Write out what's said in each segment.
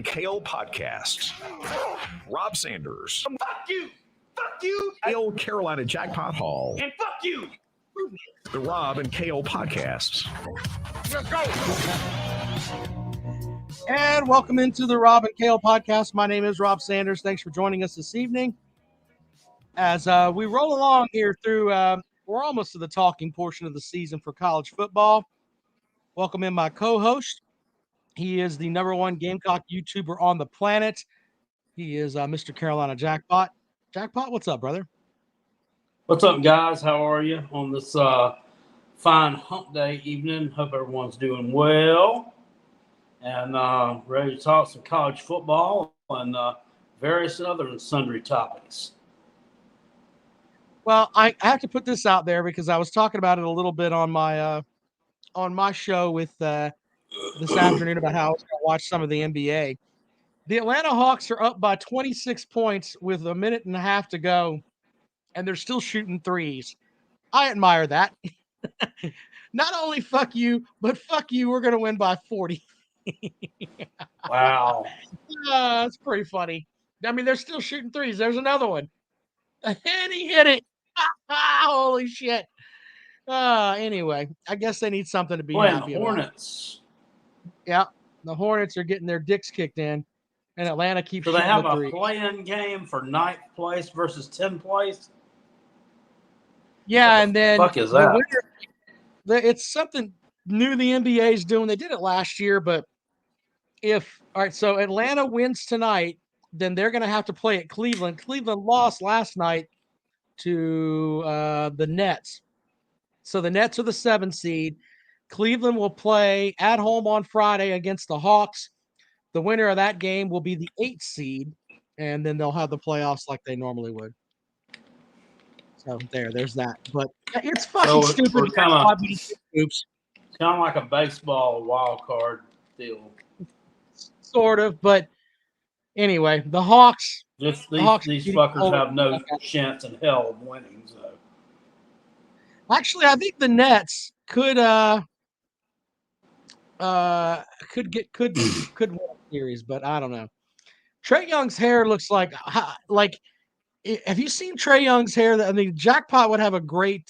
KO Podcasts. Rob Sanders. Fuck you! Fuck you! KO Carolina Jackpot Hall. And fuck you! The Rob and KO Podcasts. Let's go! And welcome into the Rob and KO Podcast. My name is Rob Sanders. Thanks for joining us this evening. As we roll along here through, we're almost to the talking portion of the season for college football. Welcome in my co-host. He is the #1 Gamecock YouTuber on the planet. He is Mr. Carolina Jackpot. Jackpot, what's up, brother? What's up, guys? How are you on this fine hump day evening? Hope everyone's doing well and ready to talk some college football and various other and sundry topics. Well, I have to put this out there because I was talking about it a little bit on my show with this afternoon about how I was going to watch some of the NBA. The Atlanta Hawks are up by 26 points with a minute and a half to go, and they're still shooting threes. I admire that. Not only fuck you, but fuck you, we're going to win by 40. Wow. That's pretty funny. I mean, they're still shooting threes. There's another one. And he hit it. Holy shit. Anyway, I guess they need something to be happy about. Hornets. Yeah, the Hornets are getting their dicks kicked in, and Atlanta keeps shooting So they have the a three. play-in game for 9th place versus 10th place? Yeah, and then fuck is the that? winner, it's something new the NBA is doing. They did it last year, but all right, so Atlanta wins tonight, then they're going to have to play at Cleveland. Cleveland lost last night to the Nets. So the Nets are the 7 seed. Cleveland will play at home on Friday against the Hawks. The winner of that game will be the 8th seed, and then they'll have the playoffs like they normally would. So there's that. But it's fucking stupid. It's kind Oops. of like a baseball wild card deal. Sort of, but anyway, the Hawks. Just the Hawks these fuckers have no chance in hell of winning. So. Actually, I think the Nets could win a series, but I don't know. Trae Young's hair looks like have you seen Trae Young's hair? I mean, Jackpot would have a great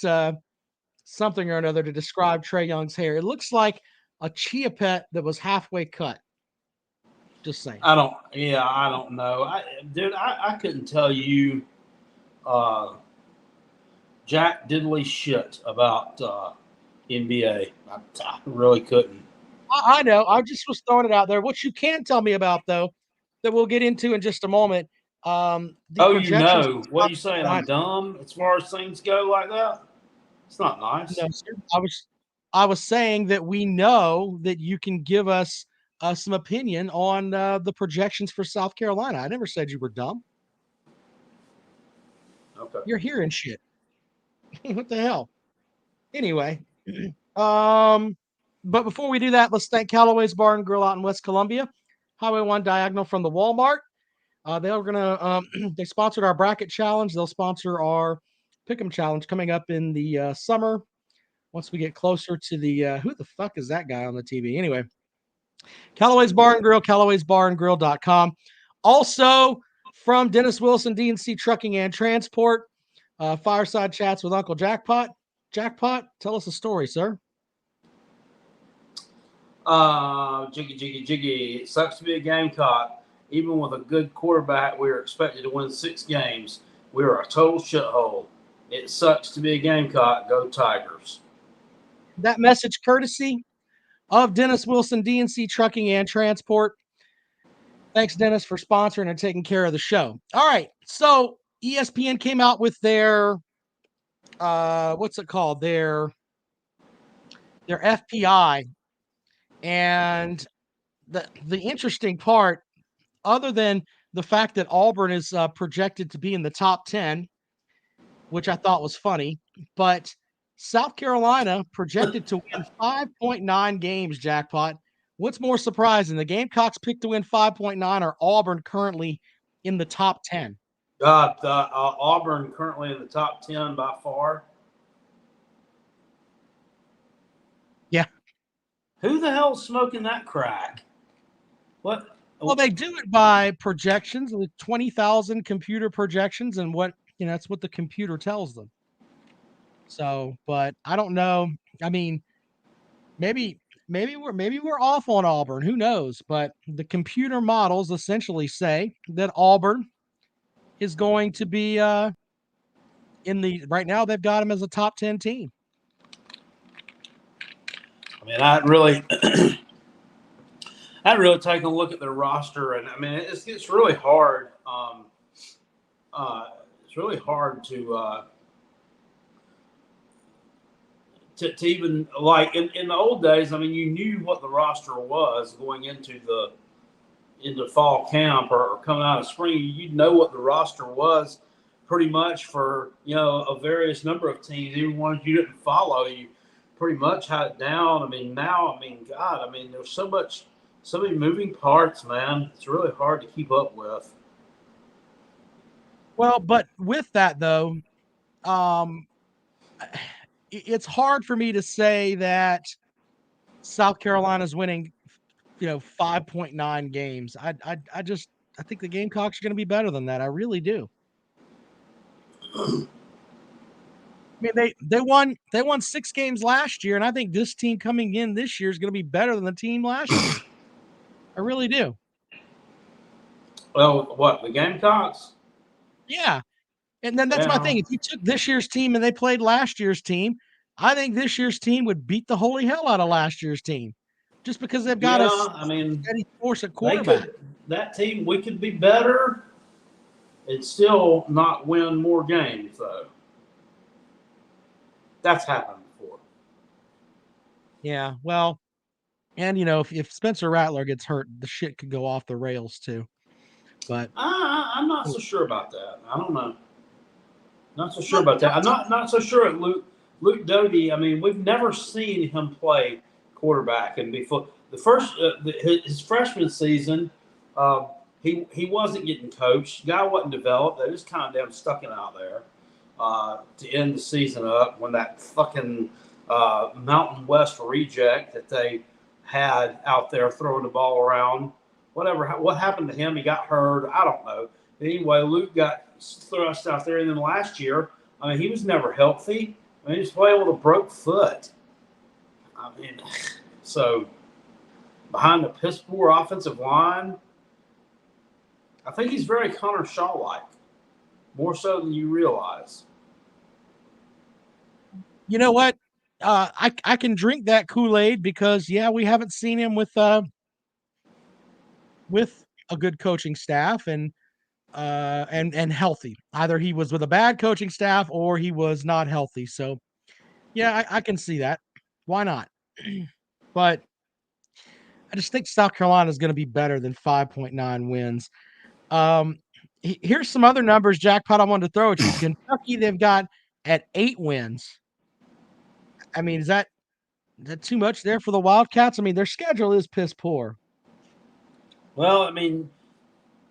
something or another to describe Trae Young's hair. It looks like a chia pet that was halfway cut. Just saying. I don't know. I couldn't tell you jack diddly shit about NBA. I really couldn't. I know. I just was throwing it out there. What you can tell me about, though, that we'll get into in just a moment. What are you saying? I'm dumb as far as things go like that? It's not nice. No, sir. I was saying that we know that you can give us some opinion on the projections for South Carolina. I never said you were dumb. Okay. You're hearing shit. What the hell? Anyway, but before we do that, let's thank Callaway's Bar and Grill out in West Columbia, Highway 1 diagonal from the Walmart. They sponsored our bracket challenge. They'll sponsor our Pick'em challenge coming up in the summer. Once we get closer to the who the fuck is that guy on the TV? Anyway, Callaway's Bar and Grill, Callaway'sBarandGrill.com. Also from Dennis Wilson, D&C Trucking and Transport, Fireside Chats with Uncle Jackpot. Jackpot, tell us a story, sir. Jiggy. It sucks to be a Gamecock. Even with a good quarterback, we were expected to win 6 games. We were a total shithole. It sucks to be a Gamecock. Go Tigers. That message courtesy of Dennis Wilson, D&C Trucking and Transport. Thanks, Dennis, for sponsoring and taking care of the show. All right, so ESPN came out with their what's it called? Their FPI, and the interesting part, other than the fact that Auburn is projected to be in the top 10, which I thought was funny, but South Carolina projected to win 5.9 games, Jackpot. What's more surprising, the Gamecocks picked to win 5.9 or Auburn currently in the top 10? Auburn currently in the top 10 by far. Yeah. Who the hell's smoking that crack? What? Well, they do it by projections, with 20,000 computer projections, and that's what the computer tells them. So, but I don't know. I mean, maybe we're off on Auburn. Who knows? But the computer models essentially say that Auburn is going to be right now they've got them as a top 10 team. I mean, I'd really take a look at their roster, and I mean, it's really hard. It's really hard to even, like, in the old days. I mean, you knew what the roster was going into fall camp or coming out of spring. You'd know what the roster was pretty much for a various number of teams, even ones you didn't follow. You pretty much had it down. I mean, now, God, there's so many moving parts, man. It's really hard to keep up with. Well, but with that though, it's hard for me to say that South Carolina's winning, 5.9 games. I think the Gamecocks are going to be better than that. I really do. I mean, they won 6 games last year, and I think this team coming in this year is going to be better than the team last year. I really do. Well, what, the Gamecocks? Yeah. And then that's my thing. If you took this year's team and they played last year's team, I think this year's team would beat the holy hell out of last year's team, just because they've got a steady force at quarterback. That team, we could be better and still not win more games, though. That's happened before. Yeah, well, and if Spencer Rattler gets hurt, the shit could go off the rails too. But I'm not so sure about that. I don't know. Not so sure about that. I'm not so sure at Luke Doty. I mean, we've never seen him play quarterback, and before his freshman season, he wasn't getting coached. The guy wasn't developed. They just kind of damn stuck him out there to end the season up when that fucking Mountain West reject that they had out there throwing the ball around. What happened to him? He got hurt. I don't know. Anyway, Luke got thrust out there, and then last year, I mean, he was never healthy. I mean, he was playing with a broke foot. I mean, so behind the piss poor offensive line, I think he's very Connor Shaw-like, more so than you realize. You know what? I can drink that Kool-Aid because we haven't seen him with a good coaching staff and healthy. Either he was with a bad coaching staff or he was not healthy. So I can see that. Why not? But I just think South Carolina is going to be better than 5.9 wins. Here's some other numbers, Jackpot, I wanted to throw at you. Kentucky, they've got at 8 wins. I mean, is that too much there for the Wildcats? I mean, their schedule is piss poor. Well, I mean,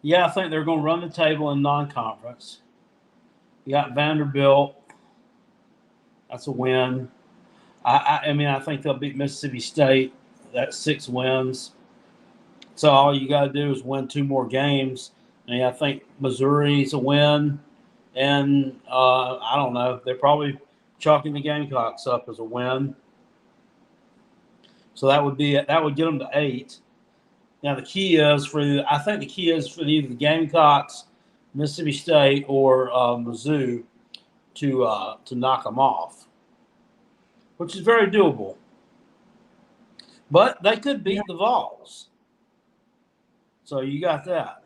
I think they're going to run the table in non-conference. You got Vanderbilt. That's a win. I think they'll beat Mississippi State. That's 6 wins. So all you got to do is win 2 more games. And I think Missouri's a win. And I don't know. They're probably chalking the Gamecocks up as a win. So that would get them to 8. Now the key is for either the Gamecocks, Mississippi State, or Mizzou to knock them off, which is very doable. But they could beat the Vols. So you got that.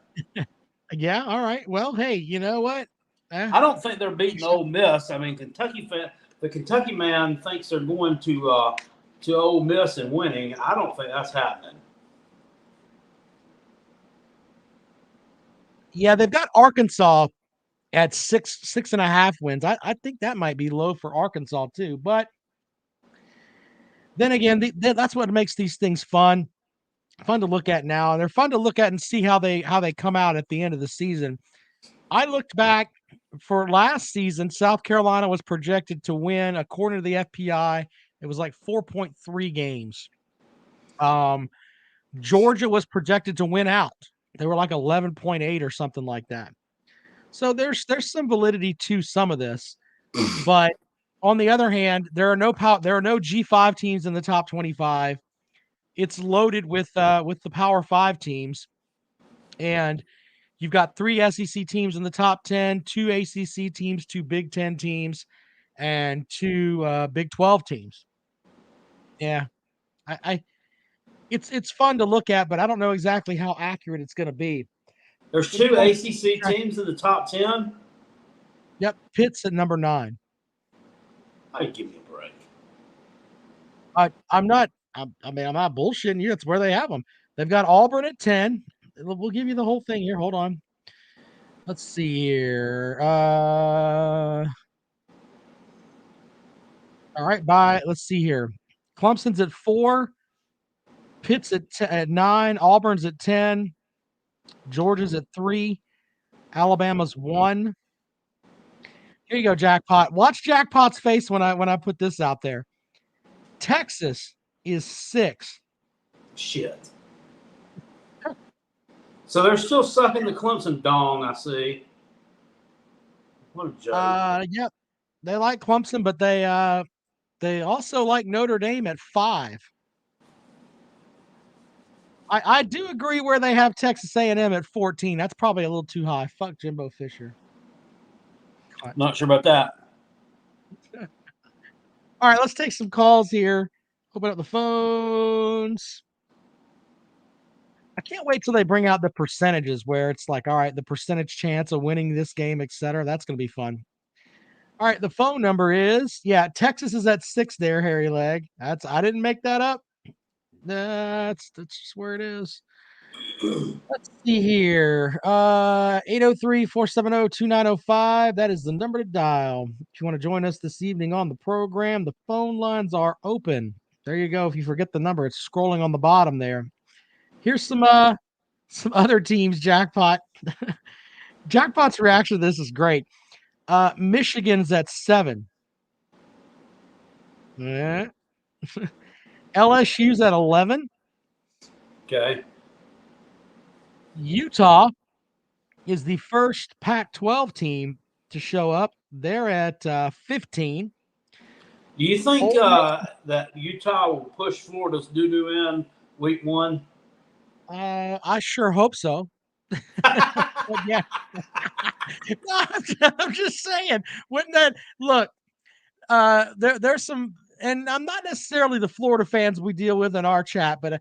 Yeah, all right. Well, hey, you know what? I don't think they're beating Ole Miss. I mean, the Kentucky man thinks they're going to Ole Miss and winning. I don't think that's happening. Yeah, they've got Arkansas at 6.5 wins. I think that might be low for Arkansas too. But then again, that's what makes these things fun to look at now. And they're fun to look at and see how they come out at the end of the season. I looked back for last season. South Carolina was projected to win, according to the FPI, it was like 4.3 games. Georgia was projected to win out. They were like 11.8 or something like that. So there's some validity to some of this, but on the other hand, there are no G5 teams in the top 25. It's loaded with the Power 5 teams, and you've got 3 SEC teams in the top 10, 2 ACC teams, 2 Big 10 teams, and 2 Big 12 teams. Yeah, it's fun to look at, but I don't know exactly how accurate it's going to be. There's 2 ACC teams in the top 10. Yep, Pitt's at number 9. Hey, give me a break. I'm not bullshitting you. It's where they have them. They've got Auburn at 10. We'll give you the whole thing here. Hold on. Let's see here. All right, let's see here. Clemson's at 4. Pitt's at 9. Auburn's at 10. Georgia's at 3. Alabama's 1. Here you go, Jackpot. Watch Jackpot's face when I put this out there. Texas is 6. Shit. So they're still sucking the Clemson dong, I see. What a joke. Yep. They like Clemson, but they also like Notre Dame at 5. I do agree where they have Texas A&M at 14. That's probably a little too high. Fuck Jimbo Fisher. Not sure about that. All right, let's take some calls here. Open up the phones. I can't wait till they bring out the percentages where it's like, all right, the percentage chance of winning this game, etc. That's going to be fun. All right, the phone number is, Texas is at 6 there, Harry Leg. I didn't make that up. That's just where it is. Let's see here. 803-470-2905. That is the number to dial. If you want to join us this evening on the program, the phone lines are open. There you go. If you forget the number, it's scrolling on the bottom there. Here's some other teams, Jackpot. Jackpot's reaction to this is great. Michigan's at 7. Yeah. LSU's at 11. Okay. Utah is the first Pac-12 team to show up. They're at 15. Do you think that Utah will push Florida's doo-doo in week 1? I sure hope so. Yeah. I'm just saying. Wouldn't that look? There's some, and I'm not necessarily the Florida fans we deal with in our chat, but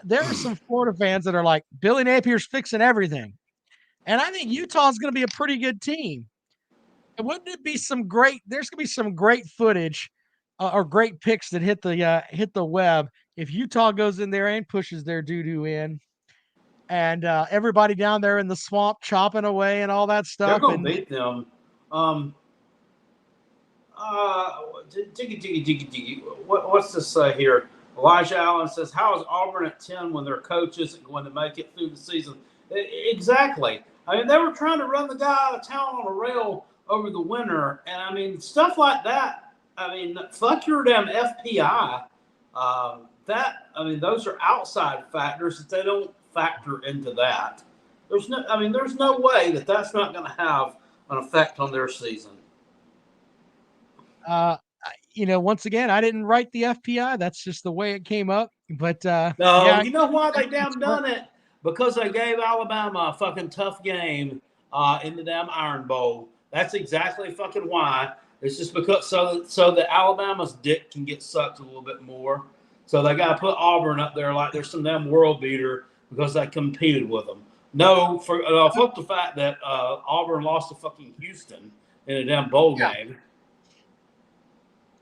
there are some Florida fans that are like, Billy Napier's fixing everything. And I think Utah's going to be a pretty good team. And wouldn't it be there's going to be some great footage or great picks that hit the web if Utah goes in there and pushes their doo-doo in, and everybody down there in the swamp chopping away and all that stuff. They're going to beat them. What's this say here? Elijah Allen says, how is Auburn at 10 when their coach isn't going to make it through the season? Exactly. I mean, they were trying to run the guy out of town on a rail over the winter. And, I mean, stuff like that. I mean, fuck your damn FPI. Those are outside factors that they don't factor into that. There's no way that that's not going to have an effect on their season. Once again, I didn't write the FPI. That's just the way it came up. But no, you know why they damn done it? Because they gave Alabama a fucking tough game in the damn Iron Bowl. That's exactly fucking why. It's just because so that Alabama's dick can get sucked a little bit more. So they got to put Auburn up there like there's some damn world beater because they competed with them. No, fuck the fact that Auburn lost to fucking Houston in a damn bowl game.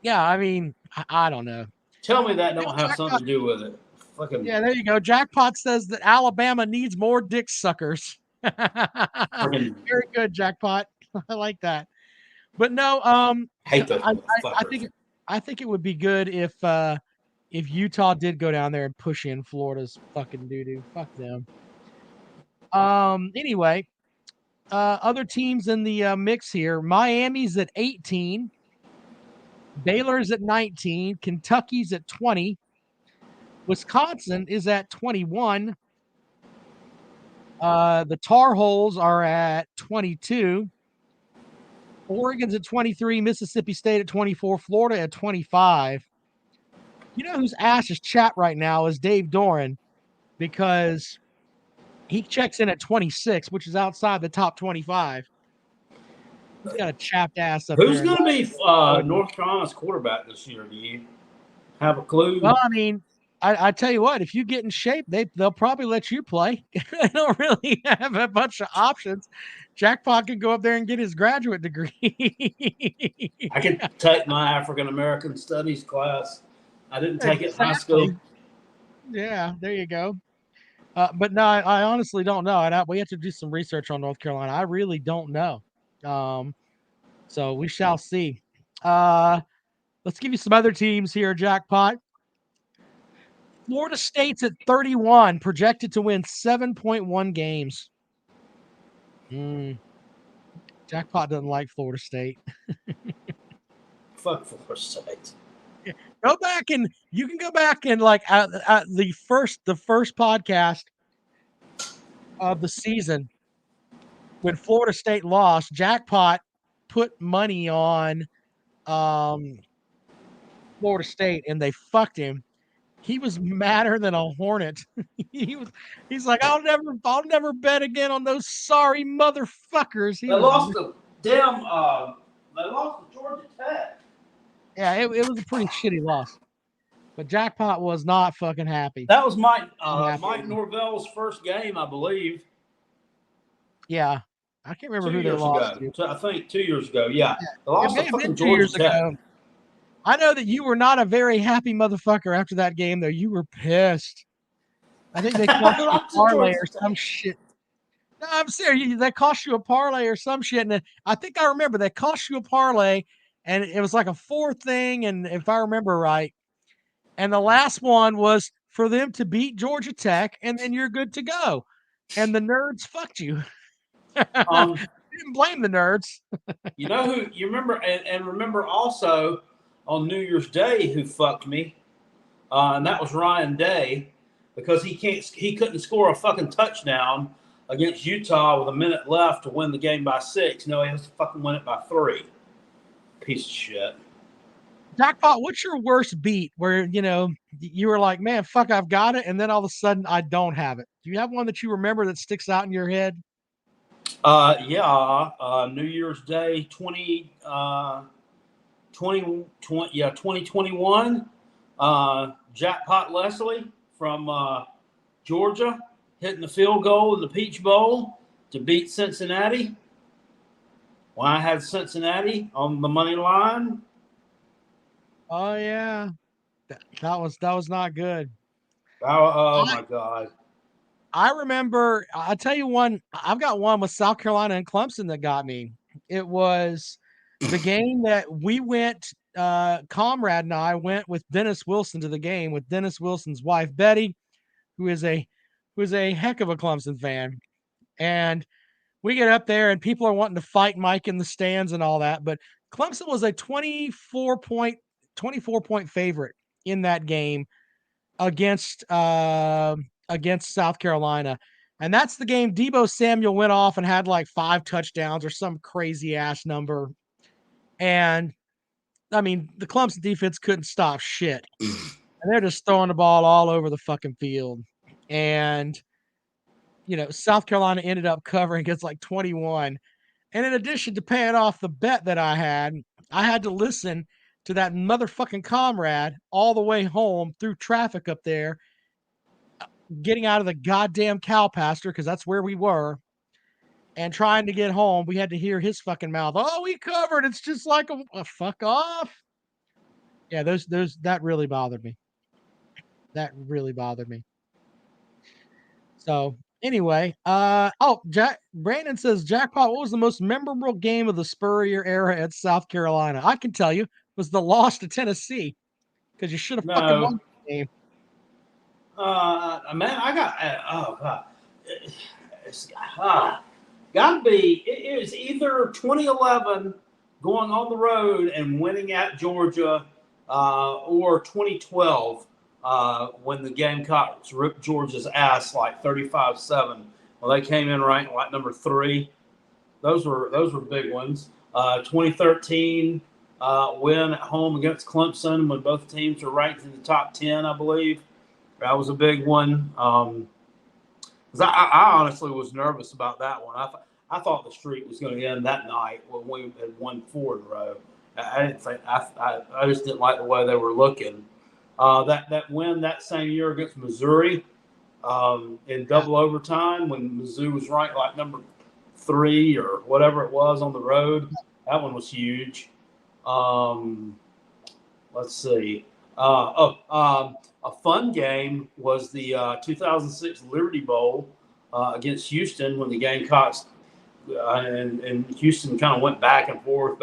Yeah, I mean, I don't know. Tell me that don't have something to do with it. Fucking yeah, there you go. Jackpot says that Alabama needs more dick suckers. Very good, Jackpot. I like that. But no, hate those I think it would be good if Utah did go down there and push in Florida's fucking doo-doo. Fuck them. Anyway, other teams in the mix here. Miami's at 18. Baylor's at 19. Kentucky's at 20. Wisconsin is at 21. The Tar Heels are at 22. Oregon's at 23. Mississippi State at 24. Florida at 25. You know whose ass is chapped right now is Dave Doran, because he checks in at 26, which is outside the top 25. He's got a chapped ass up Who's there. going to be North Carolina's quarterback this year? Do you have a clue? Well, I mean, I tell you what, if you get in shape, they'll probably let you play. They don't really have a bunch of options. Jackpot could go up there and get his graduate degree. I could take my African American Studies class. I didn't take it in high school. Yeah, there you go. But no, I honestly don't know. And we have to do some research on North Carolina. I really don't know. So we shall see. Let's give you some other teams here, Jackpot. Florida State's at 31, projected to win 7.1 games. Jackpot doesn't like Florida State. Fuck Florida State. Go back and you can go back and like at the first podcast of the season when Florida State lost, Jackpot put money on Florida State and they fucked him. He was madder than a hornet. He's like, I'll never bet again on those sorry motherfuckers. They lost to Georgia Tech. Yeah, it was a pretty shitty loss. But Jackpot was not fucking happy. That was Mike Norvell's first game, I believe. Yeah. I can't remember who they lost to. I think 2 years ago. Yeah. They lost to fucking 2 years Georgia Tech. ago. I know that you were not a very happy motherfucker after that game, though. You were pissed. I think they cost you a parlay or some shit. No, I'm serious. They cost you a parlay or some shit. And I think I remember they cost you a parlay, and it was like a 4 thing, and if I remember right. And the last one was for them to beat Georgia Tech, and then you're good to go. And the nerds fucked you. You didn't blame the nerds. You know who you remember, and remember also on New Year's Day who fucked me, and that was Ryan Day, because he couldn't score a fucking touchdown against Utah with a minute left to win the game by 6. No, he has to fucking win it by 3. Piece of shit. Jackpot, what's your worst beat where, you were like, man, fuck, I've got it, and then all of a sudden I don't have it? Do you have one that you remember that sticks out in your head? New Year's Day 2021. Jackpot Leslie from Georgia hitting the field goal in the Peach Bowl to beat Cincinnati. Well, I had Cincinnati on the money line. Oh yeah, that was not good. Oh my God! I remember. I'll tell you one. I've got one with South Carolina and Clemson that got me. It was the game that we went. Comrade and I went with Dennis Wilson to the game with Dennis Wilson's wife Betty, who is a heck of a Clemson fan, and we get up there and people are wanting to fight Mike in the stands and all that, but Clemson was a 24 point favorite in that game against South Carolina. And that's the game Deebo Samuel went off and had like 5 touchdowns or some crazy ass number. And I mean, the Clemson defense couldn't stop shit. And they're just throwing the ball all over the fucking field. And, South Carolina ended up covering against like 21. And in addition to paying off the bet that I had to listen to that motherfucking Comrade all the way home through traffic up there, getting out of the goddamn cow pasture, because that's where we were, and trying to get home. We had to hear his fucking mouth. Oh, we covered. It's just like a fuck off. Yeah, that really bothered me. So anyway, Brandon says, Jackpot, what was the most memorable game of the Spurrier era at South Carolina? I can tell you, was the loss to Tennessee, because you should have fucking won the game. Man, I got gotta be. It was either 2011 going on the road and winning at Georgia, or 2012 when the Gamecocks ripped Georgia's ass like 35-7. Well, they came in ranked like number 3. Those were big ones. 2013 win at home against Clemson when both teams were ranked in the top 10, I believe. That was a big one. 'Cause I honestly was nervous about that one. I thought the streak was going to end that night when we had won 4 in a row. I didn't think I just didn't like the way they were looking. That win that same year against Missouri in double overtime when Mizzou was ranked like number 3 or whatever it was on the road. That one was huge. Let's see. A fun game was the 2006 Liberty Bowl against Houston when the Gamecocks and Houston kind of went back and forth,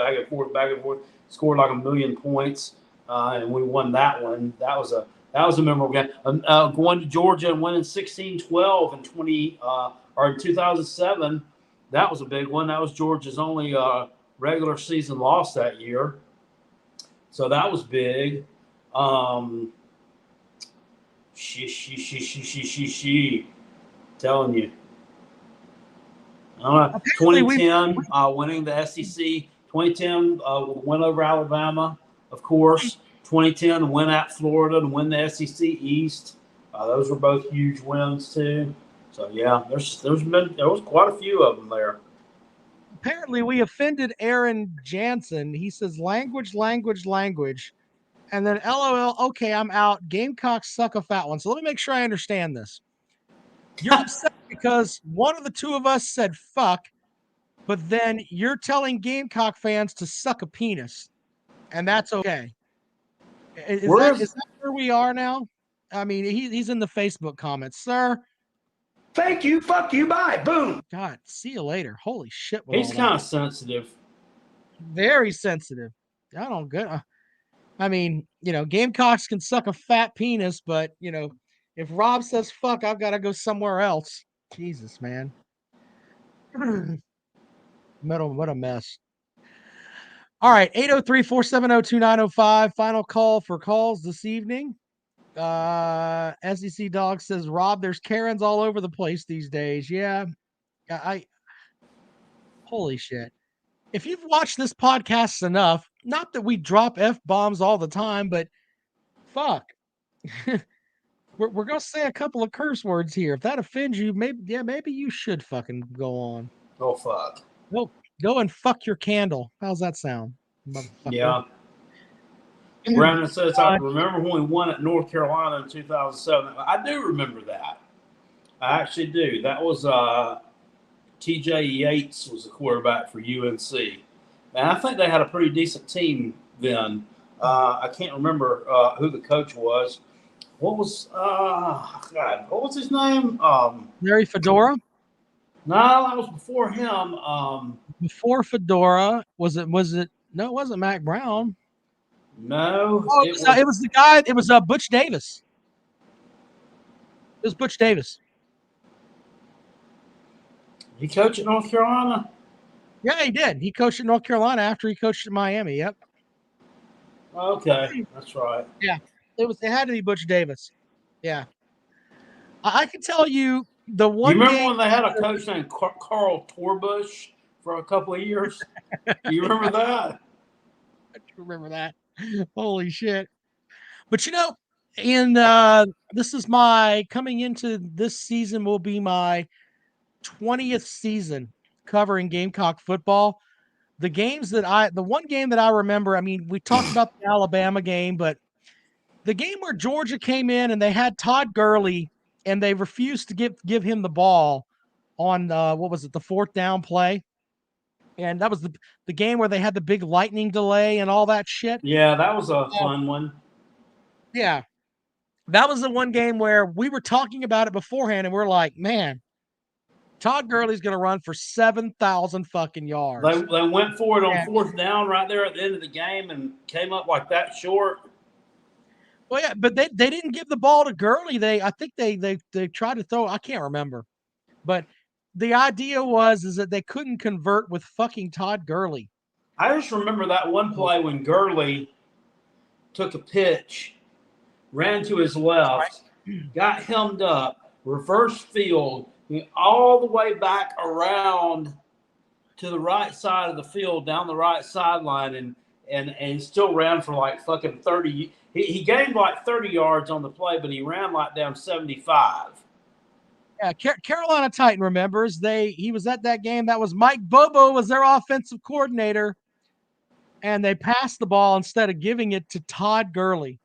scored like 1 million points, and we won that one. That was a memorable game. Going to Georgia and winning 16-12 in 2007. That was a big one. That was Georgia's only regular season loss that year. So that was big. Telling you. 2010, winning the SEC. 2010, win over Alabama, of course. 2010, win at Florida and win the SEC East. Those were both huge wins too. So yeah, there was quite a few of them there. Apparently, we offended Aaron Jansen. He says language. And then LOL, okay, I'm out. Gamecocks suck a fat one. So let me make sure I understand this. You're upset because one of the two of us said fuck, but then you're telling Gamecock fans to suck a penis, and that's okay. Is that where we are now? I mean, he's in the Facebook comments, sir. Thank you. Fuck you. Bye. Boom. God, see you later. Holy shit. He's kind of sensitive. Very sensitive. I don't get. I mean, Gamecocks can suck a fat penis, but if Rob says fuck, I've got to go somewhere else. Jesus, man. What a mess. All right, 803-470-2905. Final call for calls this evening. SEC Dog says, Rob, there's Karens all over the place these days. Yeah. Holy shit. If you've watched this podcast enough, not that we drop F-bombs all the time, but fuck. We're going to say a couple of curse words here. If that offends you, maybe you should fucking go on. Oh, fuck. Go and fuck your candle. How's that sound? Yeah. Brandon says, I remember when we won at North Carolina in 2007. I do remember that. I actually do. That was T.J. Yates was the quarterback for UNC. And I think they had a pretty decent team then. I can't remember who the coach was. What was his name? Larry Fedora? No, that was before him. Before Fedora, was it? No, it wasn't Mac Brown. No. Oh, it was the guy. It was Butch Davis. It was Butch Davis. He coached at North Carolina? Yeah, he did. He coached at North Carolina after he coached at Miami. Yep. Okay, that's right. Yeah, it had to be Butch Davis. Yeah, I can tell you the one. You remember when they had a coach named Carl Torbush for a couple of years? You remember that? I remember that. Holy shit! But this is my coming into this season will be my 20th season covering Gamecock football. The one game that I remember, I mean, we talked about the Alabama game, but the game where Georgia came in and they had Todd Gurley and they refused to give him the ball on what was it, the 4th down play? And that was the game where they had the big lightning delay and all that shit. Yeah, that was a fun one. Yeah. That was the one game where we were talking about it beforehand and we're like, man, Todd Gurley's going to run for 7,000 fucking yards. They went for it on 4th down right there at the end of the game and came up like that short. Well, yeah, but they didn't give the ball to Gurley. I think they tried to throw. I can't remember, but the idea is that they couldn't convert with fucking Todd Gurley. I just remember that one play when Gurley took a pitch ran to his left, got hemmed up, reverse field, all the way back around to the right side of the field, down the right sideline, and still ran for like fucking 30. He gained like 30 yards on the play, but he ran like down 75. Yeah, Carolina Titan remembers he was at that game. That was Mike Bobo was their offensive coordinator, and they passed the ball instead of giving it to Todd Gurley.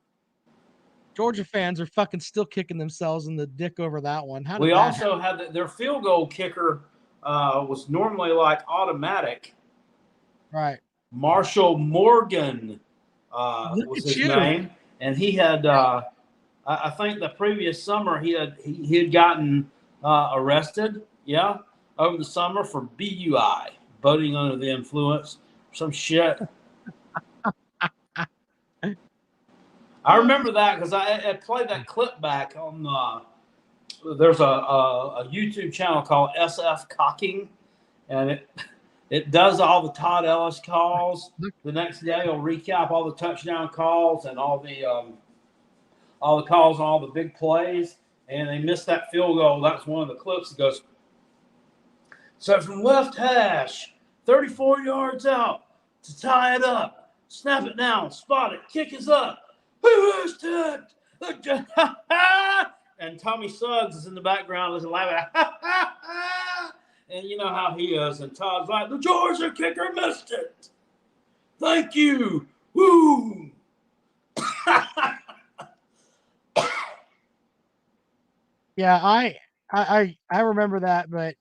Georgia fans are fucking still kicking themselves in the dick over that one. We also had their field goal kicker was normally like automatic. Right. Marshall Morgan was his name, and he had I think the previous summer he had gotten arrested, over the summer for BUI, boating under the influence, some shit. I remember that because I played that clip back on. There's a YouTube channel called SF Cocking, and it does all the Todd Ellis calls. The next day, it'll recap all the touchdown calls and all the calls on all the big plays. And they missed that field goal. That's one of the clips that goes. So from left hash, 34 yards out to tie it up, snap it down, spot it, kick is up. Who has tipped? And Tommy Suggs is in the background listening laughing. And you know how he is. And Todd's like, the Georgia kicker missed it. Thank you. Woo. Yeah, I remember that, but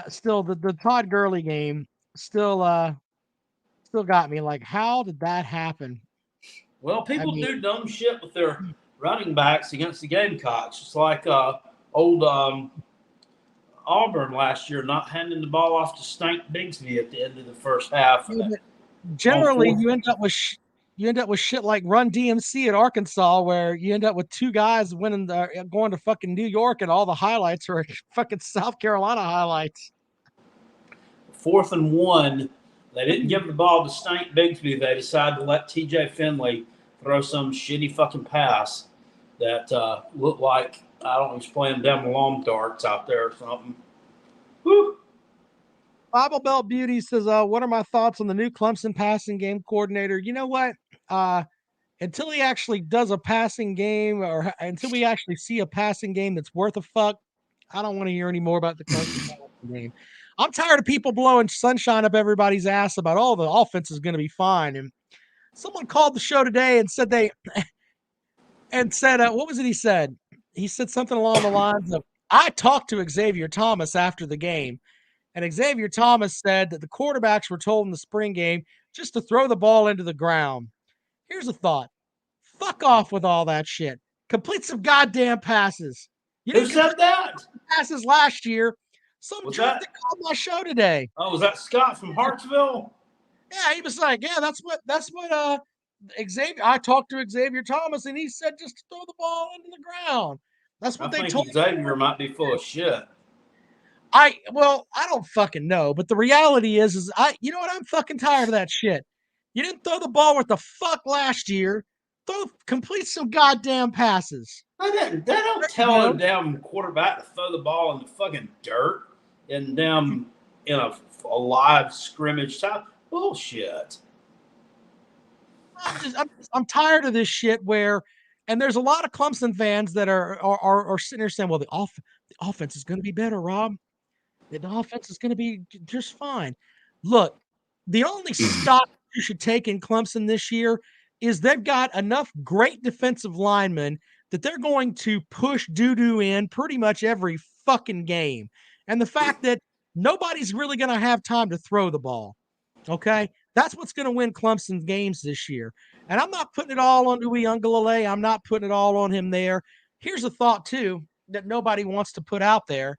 still the Todd Gurley game still got me. Like, how did that happen? Well, people do dumb shit with their running backs against the Gamecocks. It's like old Auburn last year not handing the ball off to Stank Bigsby at the end of the first half. Generally, you end up with shit like Run DMC at Arkansas, where you end up with two guys going to fucking New York, and all the highlights are fucking South Carolina highlights. 4th and 1. They didn't give the ball to Stank Bigsby. They decided to let TJ Finley throw some shitty fucking pass that looked like, I don't know, he's playing down the lawn darts out there or something. Woo! Bible Belt Beauty says, what are my thoughts on the new Clemson passing game coordinator? You know what? Until he actually does a passing game, or until we actually see a passing game that's worth a fuck, I don't want to hear any more about the Clemson passing game. I'm tired of people blowing sunshine up everybody's ass about, oh, the offense is going to be fine. And someone called the show today and said what was it he said? He said something along the lines of, I talked to Xavier Thomas after the game, and Xavier Thomas said that the quarterbacks were told in the spring game just to throw the ball into the ground. Here's a thought. Fuck off with all that shit. Complete some goddamn passes. Who said that? Passes last year. Some jerk that called my show today. Oh, was that Scott from Hartsville? Yeah, he was like, yeah, that's what Xavier. I talked to Xavier Thomas, and he said just to throw the ball into the ground. That's what they told me. Xavier might be full of shit. I don't fucking know, but the reality is you know what? I'm fucking tired of that shit. You didn't throw the ball worth the fuck last year. Complete some goddamn passes. They don't tell a damn quarterback to throw the ball in the fucking dirt and in a live scrimmage type bullshit. I'm tired of this shit and there's a lot of Clemson fans that are sitting there saying, well, the offense is going to be better, Rob. The offense is going to be just fine. Look, the only stock you should take in Clemson this year is they've got enough great defensive linemen that they're going to push doo-doo in pretty much every fucking game. And the fact that nobody's really going to have time to throw the ball, okay? That's what's going to win Clemson's games this year. And I'm not putting it all on Uyunglele. I'm not putting it all on him there. Here's a thought, too, that nobody wants to put out there.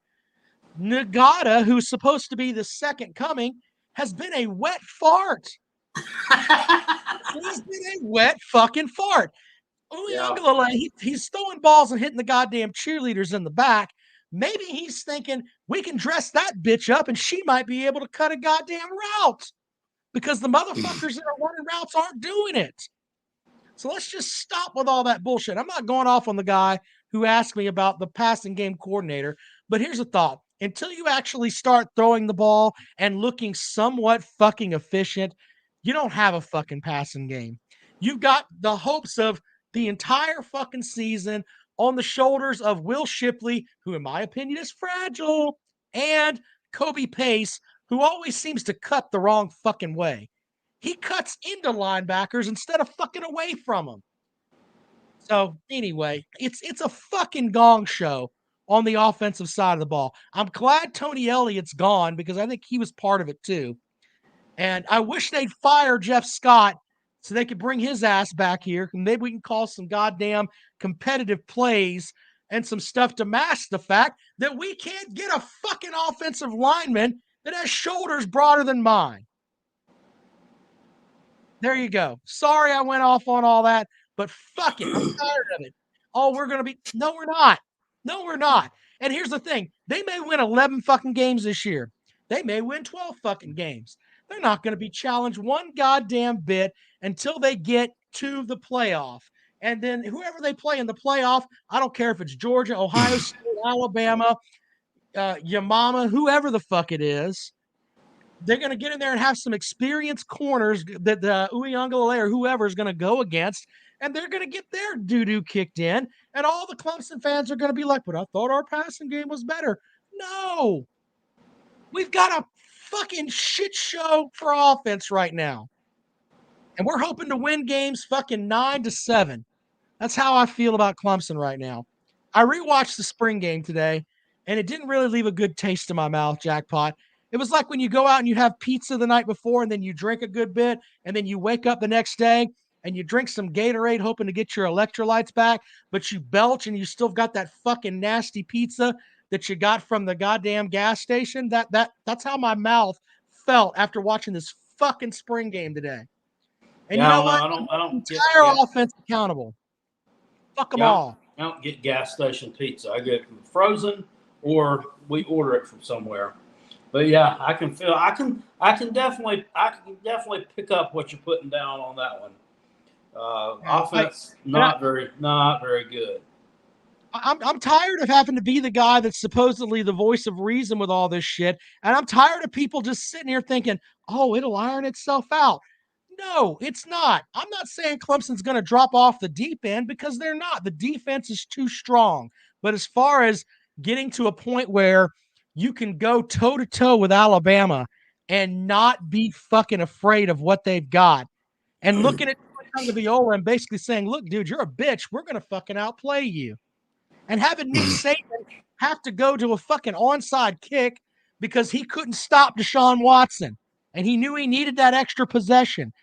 Nagata, who's supposed to be the second coming, has been a wet fart. He's been a wet fucking fart. Uyunglele, he's throwing balls and hitting the goddamn cheerleaders in the back. Maybe he's thinking we can dress that bitch up and she might be able to cut a goddamn route because the motherfuckers that are running routes aren't doing it. So let's just stop with all that bullshit. I'm not going off on the guy who asked me about the passing game coordinator, but here's a thought. Until you actually start throwing the ball and looking somewhat fucking efficient, you don't have a fucking passing game. You've got the hopes of the entire fucking season on the shoulders of Will Shipley, who in my opinion is fragile, and Kobe Pace, who always seems to cut the wrong fucking way. He cuts into linebackers instead of fucking away from them. So anyway, it's a fucking gong show on the offensive side of the ball. I'm glad Tony Elliott's gone because I think he was part of it too. And I wish they'd fire Jeff Scott so they could bring his ass back here. Maybe we can call some goddamn competitive plays and some stuff to mask the fact that we can't get a fucking offensive lineman that has shoulders broader than mine. There you go. Sorry I went off on all that, but fuck it. I'm tired of it. Oh, we're going to be – no, we're not. No, we're not. And here's the thing. They may win 11 fucking games this year. They may win 12 fucking games. They're not going to be challenged one goddamn bit until they get to the playoff. And then whoever they play in the playoff, I don't care if it's Georgia, Ohio State, Alabama, Yamama, whoever the fuck it is, they're going to get in there and have some experienced corners that the Uyunglele or whoever is going to go against, and they're going to get their doo-doo kicked in, and all the Clemson fans are going to be like, but I thought our passing game was better. No. We've got a fucking shit show for offense right now. And we're hoping to win games fucking 9-7. That's how I feel about Clemson right now. I rewatched the spring game today, and it didn't really leave a good taste in my mouth, Jackpot. It was like when you go out and you have pizza the night before and then you drink a good bit and then you wake up the next day and you drink some Gatorade hoping to get your electrolytes back, but you belch and you still got that fucking nasty pizza that you got from the goddamn gas station. That's how my mouth felt after watching this fucking spring game today. And yeah, you know what? I don't get entire offense accountable. Fuck them all. I don't get gas station pizza. I get it from frozen or we order it from somewhere. But yeah, I can definitely pick up what you're putting down on that one. Offense not very good. I'm tired of having to be the guy that's supposedly the voice of reason with all this shit, and I'm tired of people just sitting here thinking, "Oh, it'll iron itself out." No, it's not. I'm not saying Clemson's going to drop off the deep end because they're not. The defense is too strong. But as far as getting to a point where you can go toe-to-toe with Alabama and not be fucking afraid of what they've got and looking at Viola and basically saying, look, dude, you're a bitch. We're going to fucking outplay you. And having Nick Saban have to go to a fucking onside kick because he couldn't stop Deshaun Watson. And he knew he needed that extra possession.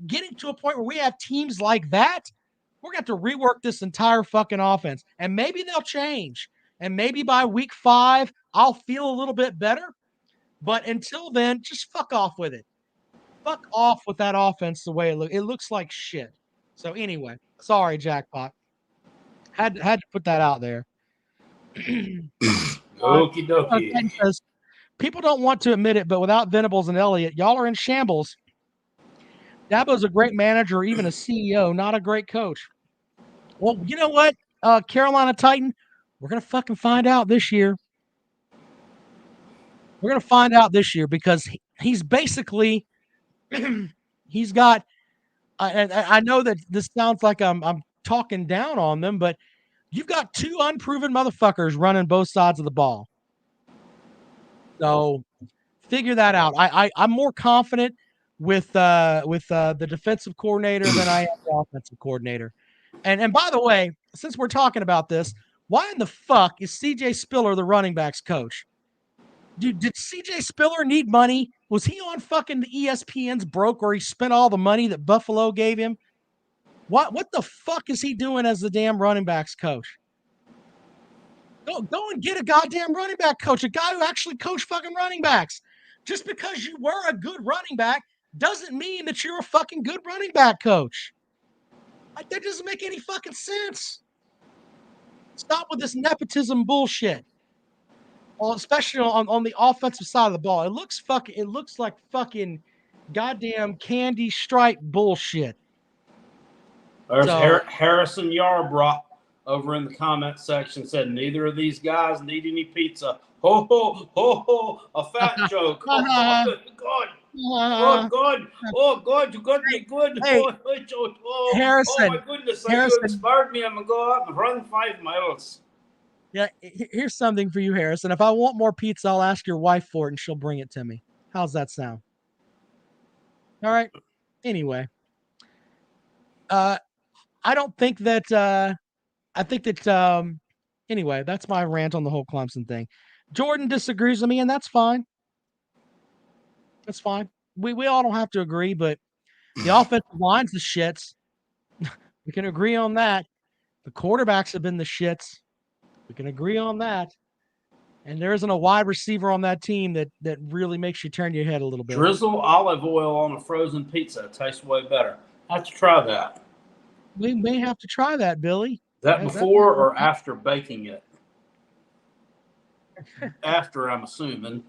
Getting to a point where we have teams like that, we're going to have to rework this entire fucking offense. And maybe they'll change. And maybe by week 5, I'll feel a little bit better. But until then, just fuck off with it. Fuck off with that offense the way it looks. It looks like shit. So anyway, sorry, Jackpot. Had to put that out there. Okie dokie. Says, people don't want to admit it, but without Venables and Elliott, y'all are in shambles. Dabo's a great manager, even a CEO, not a great coach. Well, you know what, Carolina Titan, we're going to fucking find out this year. We're going to find out this year because he's basically he's got I know that this sounds like I'm talking down on them, but you've got 2 unproven motherfuckers running both sides of the ball. So figure that out. I'm more confident with the defensive coordinator than I am the offensive coordinator. And by the way, since we're talking about this, why in the fuck is CJ Spiller the running backs coach? Dude, did CJ Spiller need money? Was he on fucking the ESPN's broke where he spent all the money that Buffalo gave him? What the fuck is he doing as the damn running backs coach? Go and get a goddamn running back coach, a guy who actually coached fucking running backs. Just because you were a good running back doesn't mean that you're a fucking good running back coach. Like, that doesn't make any fucking sense. Stop with this nepotism bullshit. Well, especially on the offensive side of the ball. It looks like fucking goddamn candy stripe bullshit. There's So- Harrison Yarbrough over in the comment section said neither of these guys need any pizza. Ho ho ho ho! A fat joke. Oh God! Oh God! Oh God! You got me good. Hey, Oh Harrison, my goodness! Harrison. You inspired me. I'm gonna go out and run 5 miles. Yeah, here's something for you, Harrison. If I want more pizza, I'll ask your wife for it, and she'll bring it to me. How's that sound? All right. Anyway, I don't think that. I think that. Anyway, that's my rant on the whole Clemson thing. Jordan disagrees with me, and that's fine. That's fine. We all don't have to agree, but the offensive line's the shits. We can agree on that. The quarterbacks have been the shits. We can agree on that. And there isn't a wide receiver on that team that really makes you turn your head a little bit. Drizzle olive oil on a frozen pizza. It tastes way better. I have to try that. We may have to try that, Billy. Is that before or after baking it? After, I'm assuming.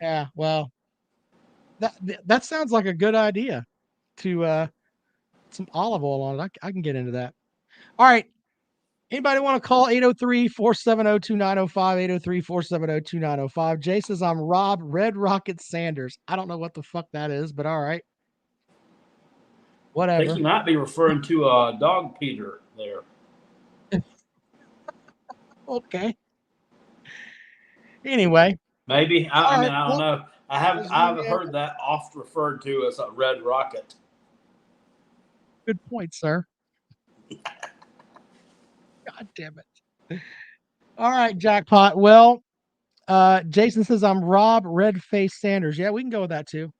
Yeah, well, that sounds like a good idea. To some olive oil on it. I can get into that. All right. Anybody want to call 803-470-2905, 803-470-2905. Jay says, I'm Rob Red Rocket Sanders. I don't know what the fuck that is, but all right. I Whatever. think you might be referring to Dog Peter there. Okay. Anyway. Maybe. I mean, right, I don't know. I haven't yeah. heard that oft referred to as a red rocket. Good point, sir. God damn it. All right, Jackpot. Well, Jason says I'm Rob Redface Sanders. Yeah, we can go with that too.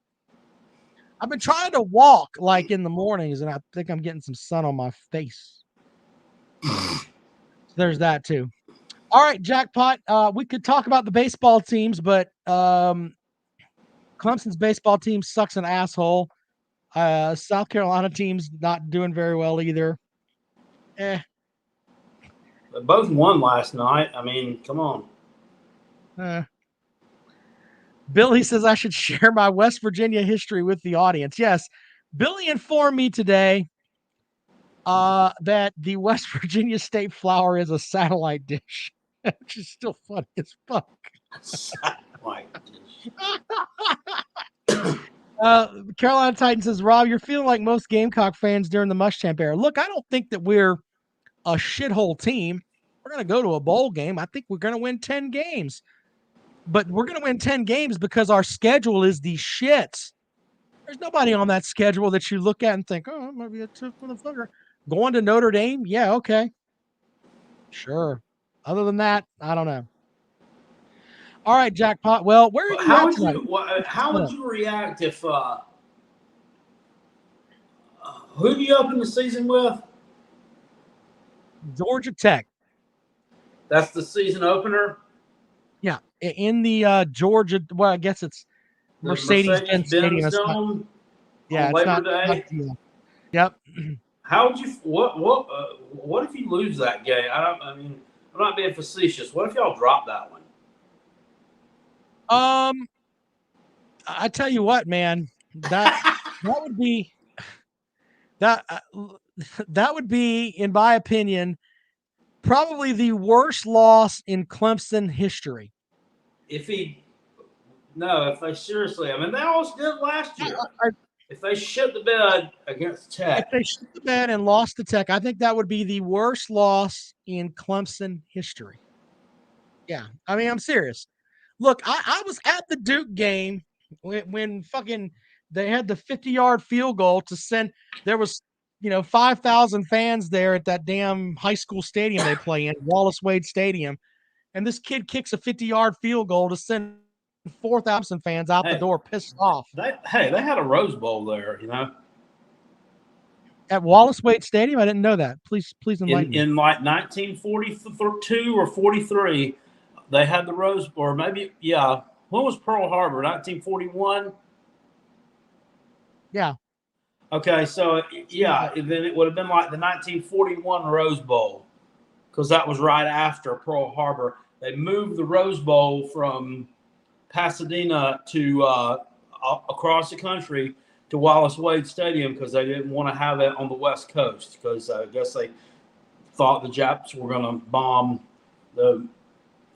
I've been trying to walk like in the mornings, and I think I'm getting some sun on my face. So there's that too. All right, Jackpot. We could talk about the baseball teams, but Clemson's baseball team sucks an asshole. South Carolina team's not doing very well either. They both won last night. I mean, come on. Billy says I should share my West Virginia history with the audience. Yes, Billy informed me today that the West Virginia state flower is a satellite dish, which is still funny as fuck. Satellite dish. Carolina Titan says, Rob, you're feeling like most Gamecock fans during the Muschamp era. Look, I don't think that we're a shithole team. We're going to go to a bowl game. I think we're going to win 10 games. But we're going to win 10 games because our schedule is the shits. There's nobody on that schedule that you look at and think, oh, maybe a tough motherfucker. Going to Notre Dame? Yeah, okay. Sure. Other than that, I don't know. All right, Jackpot. Well, where are you How at tonight? would you react if who do you open the season with? Georgia Tech. That's the season opener? Yeah, in the Georgia. Well, I guess it's Mercedes-Benz Stadium. Dome. Yeah, it's Labor Day. Yep. How would you? What if you lose that game? I mean, I'm not being facetious. What if y'all drop that one? I tell you what, man. That would be that would be, in my opinion, probably the worst loss in Clemson history. If they seriously, I mean, they almost did last year. If they shit the bed against Tech. If they shit the bed and lost to Tech, I think that would be the worst loss in Clemson history. Yeah. I mean, I'm serious. Look, I was at the Duke game when fucking they had the 50-yard field goal to send. There was, 5,000 fans there at that damn high school stadium they play in, Wallace Wade Stadium. And this kid kicks a 50-yard field goal to send 4,000 fans out the door pissed off. They had a Rose Bowl there, At Wallace Wade Stadium? I didn't know that. Please enlighten me. In like 1942 or 43, they had the Rose Bowl. Or maybe, yeah. When was Pearl Harbor? 1941? Yeah. Okay, so, yeah, then it would have been like the 1941 Rose Bowl because that was right after Pearl Harbor. They moved the Rose Bowl from Pasadena to across the country to Wallace Wade Stadium because they didn't want to have it on the West Coast because I guess they thought the Japs were going to bomb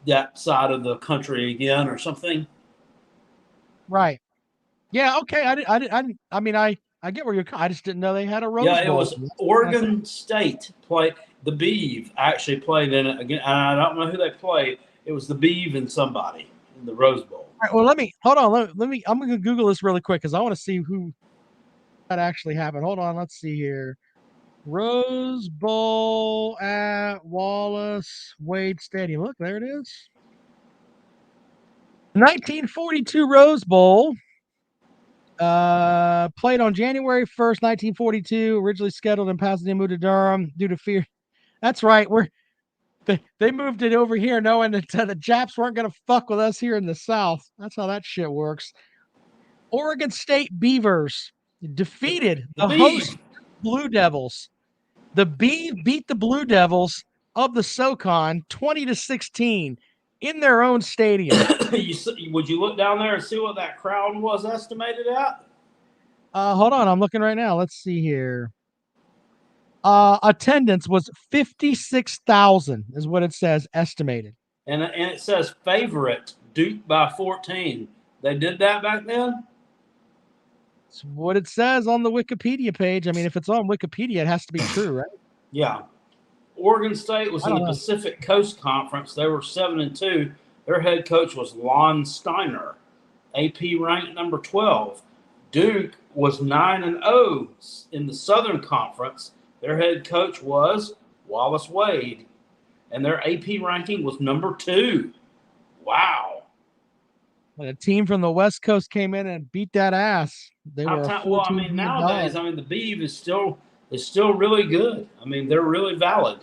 that side of the country again or something. Right. Yeah. Okay. I mean, I get where you're. I just didn't know they had a Rose Bowl. Yeah, it was Oregon State play. The Beeve actually played in it again. And I don't know who they played. It was the Beeve and somebody in the Rose Bowl. All right, well, let me hold on. Let me. I'm going to Google this really quick because I want to see who that actually happened. Hold on. Let's see here. Rose Bowl at Wallace Wade Stadium. Look, there it is. 1942 Rose Bowl. Played on January 1st, 1942. Originally scheduled in Pasadena, moved to Durham due to fear. That's right. They moved it over here knowing that the Japs weren't going to fuck with us here in the South. That's how that shit works. Oregon State Beavers defeated the host Blue Devils. The Beavs beat the Blue Devils of the SoCon 20-16 in their own stadium. Would you look down there and see what that crowd was estimated at? Hold on, I'm looking right now. Let's see here. Attendance was 56,000 is what it says estimated. And it says favorite Duke by 14. They did that back then? It's what it says on the Wikipedia page. I mean, if it's on Wikipedia, it has to be true, right? Yeah. Oregon State was in the Pacific Coast Conference. They were 7-2. Their head coach was Lon Steiner, AP ranked number 12. Duke was 9-0 in the Southern Conference. Their head coach was Wallace Wade, and their AP ranking was number 2. Wow. When a team from the West Coast came in and beat that ass, they were. Well, I mean, nowadays, I mean, the Beeve is still really good. I mean, they're really valid.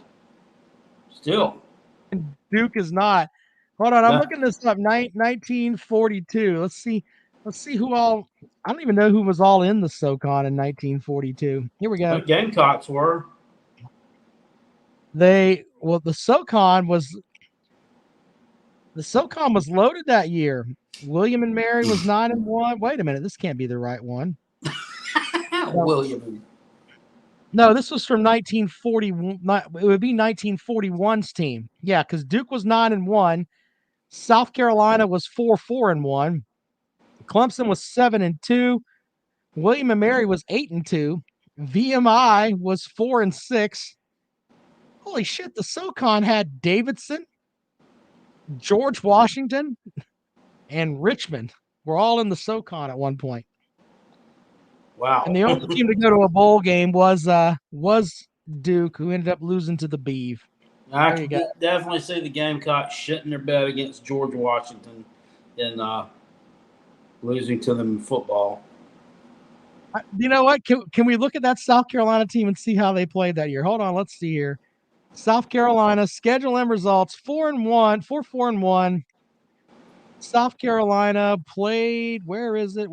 Still. And Duke is not. Hold on, I'm looking this up. 1942. Let's see who all. I don't even know who was all in the SoCon in 1942. Here we go. The Gamecocks were. The SoCon was loaded that year. William and Mary was 9-1. Wait a minute, this can't be the right one. William. No, this was from 1941. It would be 1941's team. Yeah, because Duke was 9-1. South Carolina was 4-4-1. Clemson was 7-2. William and Mary was 8-2. VMI was 4-6. Holy shit, the SoCon had Davidson, George Washington, and Richmond were all in the SoCon at one point. Wow. And the only team to go to a bowl game was Duke, who ended up losing to the Beeve. I can definitely see the Gamecocks shitting their bed against George Washington and losing to them in football. You know what? Can we look at that South Carolina team and see how they played that year? Hold on, let's see here. South Carolina schedule and results 4-4-1. South Carolina played. Where is it?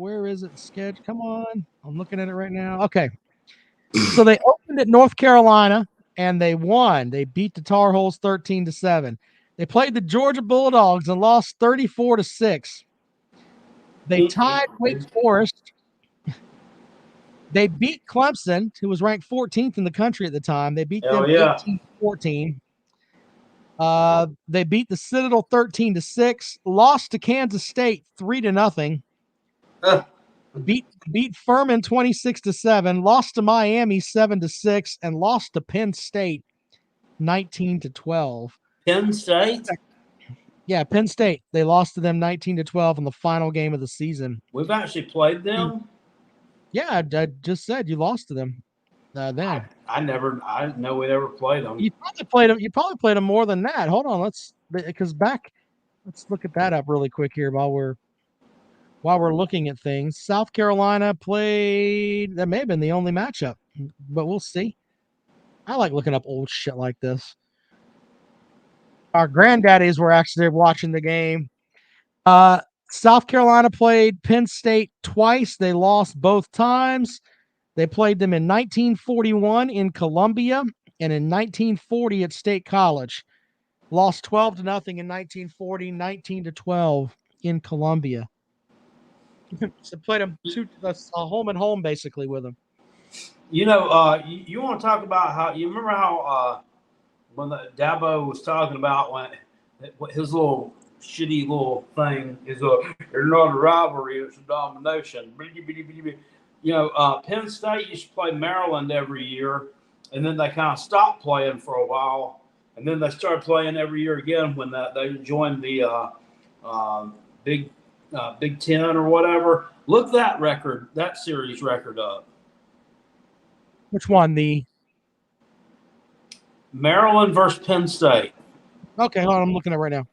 Schedule. Come on. I'm looking at it right now. Okay. So they opened at North Carolina and they won. They beat the Tar Heels 13-7. They played the Georgia Bulldogs and lost 34-6. They tied Wake Forest. They beat Clemson, who was ranked 14th in the country at the time. They beat them 18-14. They beat the Citadel 13-6. Lost to Kansas State 3-0. Beat Furman 26-7. Lost to Miami 7-6, and lost to Penn State 19-12. Penn State. Yeah, Penn State. They lost to them 19-12 in the final game of the season. We've actually played them. Yeah, I just said you lost to them. Then I didn't know we ever played them. You probably played them more than that. Hold on, let's look at that up really quick here while we're looking at things. South Carolina played. That may have been the only matchup, but we'll see. I like looking up old shit like this. Our granddaddies were actually watching the game. South Carolina played Penn State twice. They lost both times. They played them in 1941 in Columbia and in 1940 at State College. Lost 12-0 in 1940, 19-12 in Columbia. So played them that's a home and home basically with them. You want to talk about how you remember how when Dabo was talking about when his little shitty little thing is it's not a rivalry, it's a domination. Penn State used to play Maryland every year, and then they kind of stopped playing for a while, and then they started playing every year again when they joined the Big Ten or whatever. Look that series record up. Which one? The Maryland versus Penn State. Okay, hold on, I'm looking at it right now.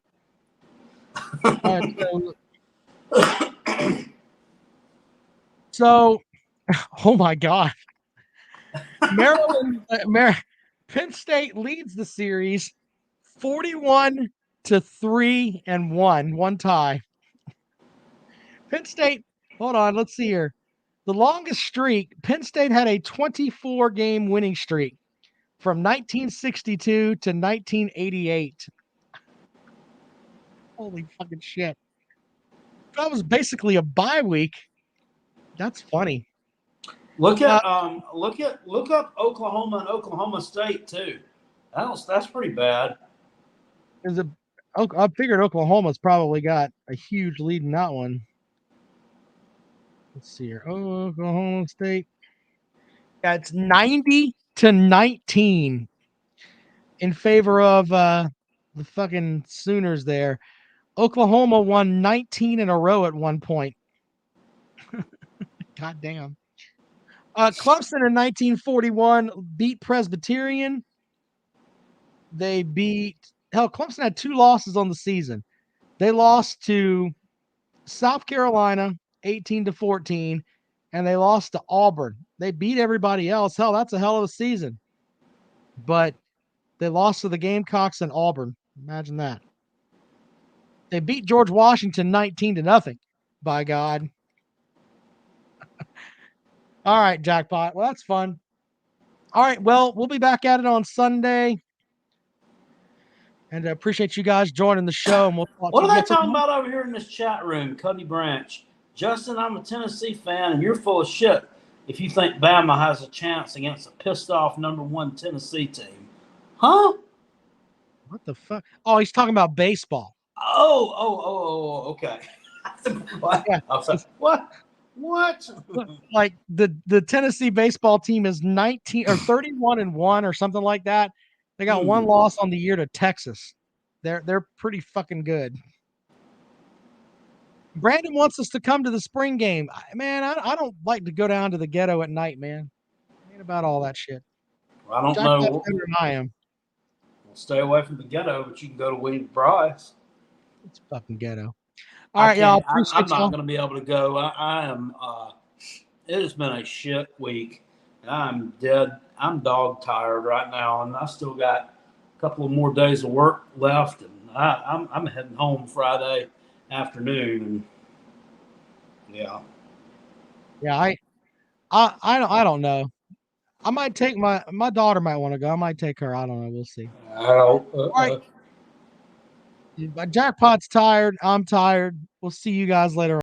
All right, so oh my God. Maryland, Penn State leads the series 41-3-1, one tie. Penn State, hold on, let's see here. The longest streak, Penn State had a 24-game winning streak from 1962 to 1988. Holy fucking shit. That was basically a bye week. That's funny. Look up Oklahoma and Oklahoma State too. That's pretty bad. I figured Oklahoma's probably got a huge lead in that one. Let's see here. Oklahoma State. Yeah, it's 90-19 in favor of the fucking Sooners there. Oklahoma won 19 in a row at one point. God damn. Clemson in 1941 beat Presbyterian. Clemson had 2 losses on the season. They lost to South Carolina 18-14, and they lost to Auburn. They beat everybody else. Hell, that's a hell of a season. But they lost to the Gamecocks and Auburn. Imagine that. They beat George Washington 19-0. By God. All right, Jackpot. Well, that's fun. All right, well, we'll be back at it on Sunday. And I appreciate you guys joining the show. And what are they talking about over here in this chat room, Cuddy Branch? Justin, I'm a Tennessee fan, and you're full of shit if you think Bama has a chance against a pissed-off #1 Tennessee team. Huh? What the fuck? Oh, he's talking about baseball. Oh, okay. What? Yeah. What? Like the Tennessee baseball team is 19 or 31-1 or something like that. They got one loss on the year to Texas. They're pretty fucking good. Brandon wants us to come to the spring game. Man, I don't like to go down to the ghetto at night, man. I ain't about all that shit. I don't know. Better than I am. We'll stay away from the ghetto, but you can go to William Price. It's fucking ghetto. All right, y'all. I'm not going to be able to go. I am. It has been a shit week. I'm dead. I'm dog tired right now, and I still got a couple of more days of work left, and I'm heading home Friday afternoon. And yeah. I don't know. I might take my daughter might want to go. I might take her. I don't know. We'll see. All right. Jackpot's tired. I'm tired. We'll see you guys later on.